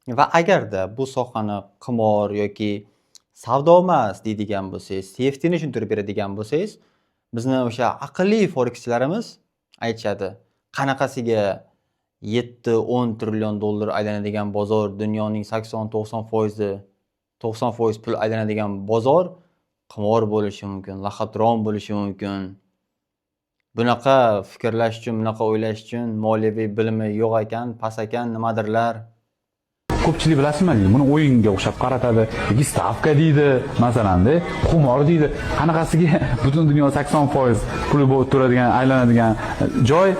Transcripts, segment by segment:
Va agarda bu sohani qimor yoki savdo emas deydigan bo'lsangiz, CFD'ni tushuntirib beradigan bo'lsangiz, bizni o'sha aqlli forekschilarimiz aytishadi. Qanaqasiga 7-10 trillion dollar aylanadigan bozor, dunyoning 80-90% 90% pul aylanadigan bozor qimor bo'lishi mumkin, laxatron bo'lishi mumkin. Bunaqa fikrlash uchun, bunaqa o'ylash uchun moliyaviy bilimi yo'q ekan, past ekan, nimadirlar. Ko'pchilik bilasizmi, buni o'yinga o'xshab qaratadi yoki stavka deydi, masalanda, qimor deydi. Qanaqasiga butun dunyo 80% puli bo'lib turadigan, aylanadigan joy,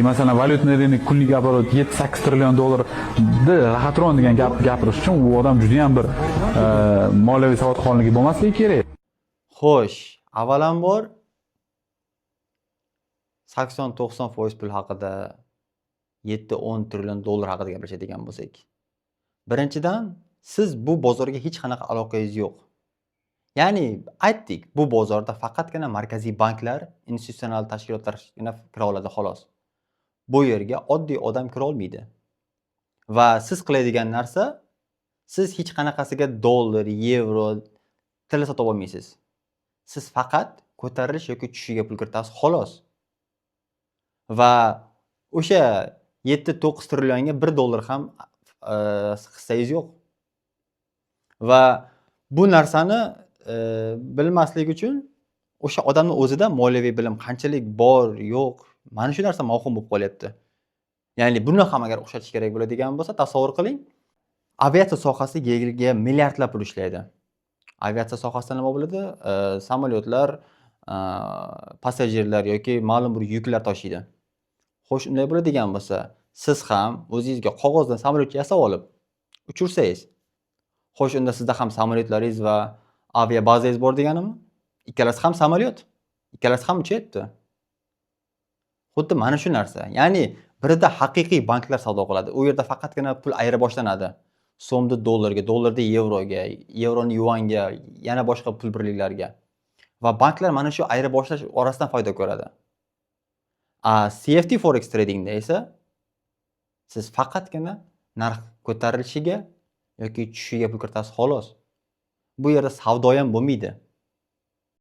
masalan, valyutный рынок kunlik оборот 7-8 trillion dollarni laxatron degan gap gapirish uchun u odam juda ham bir moliyaviy savodxonligi bo'lmasligi kerak. Xo'sh, avvalambor 80-90% pul haqida 7-10 trillion dollar haqida gapirishadigan bo'lsak. Birinchidan, siz bu bozorga hech qanaqa aloqangiz yo'q. Ya'ni aytdik, bu bozorda faqatgina markaziy banklar, institutsional tashkilotlargina kira oladi xolos. Bu yerga oddiy odam kira olmaydi. Va siz qiladigan narsa, siz hech qanaqasiga dollar, yevro, tilla sotib olmaysiz. Siz faqat ko'tarilish yoki tushishiga pul kiritasiz xolos. Va o'sha 7-9 trillionga 1 dollar ham hissangiz yo'q. Va bu narsani bilmaslik uchun o'sha odamning o'zida moliyaviy bilim qanchalik bor, yo'q, mana shu narsa mavhum bo'lib qolyapti. Ya'ni buni ham agar o'xshatish kerak bo'ladigan bo'lsa, tasavvur qiling, aviatsiya sohasi yiliga milliardlab pul ishlaydi. Aviatsiya sohasida nima bo'ladi? Samolyotlar, passajirlar yoki ma'lum bir yuklar tashiydi. Xo'sh, unday bo'ladigan bo'lsa, siz ham o'zingizga qog'ozdan samolyot yasab olib uchursangiz, xo'sh, unda sizda ham samolyotlaringiz va aviabazangiz bor deganimi? Ikkalasi ham samolyot, ikkalasi ham uchayapti. Xuddi mana shu narsa. Ya'ni birida haqiqiy banklar savdo qiladi. U yerda faqatgina pul ayira boshlanadi. So'mni dollarga, dollarni yevroga, yevroni yuanga, yana boshqa pul birliklarga. Va banklar mana shu ayira boshlash orasidan foyda ko'radi. CFD forex tradingda esa siz faqatgina narx ko'tarilishiga yoki tushishiga pul kiritasiz xolos. Bu yerda savdo ham bo'lmaydi.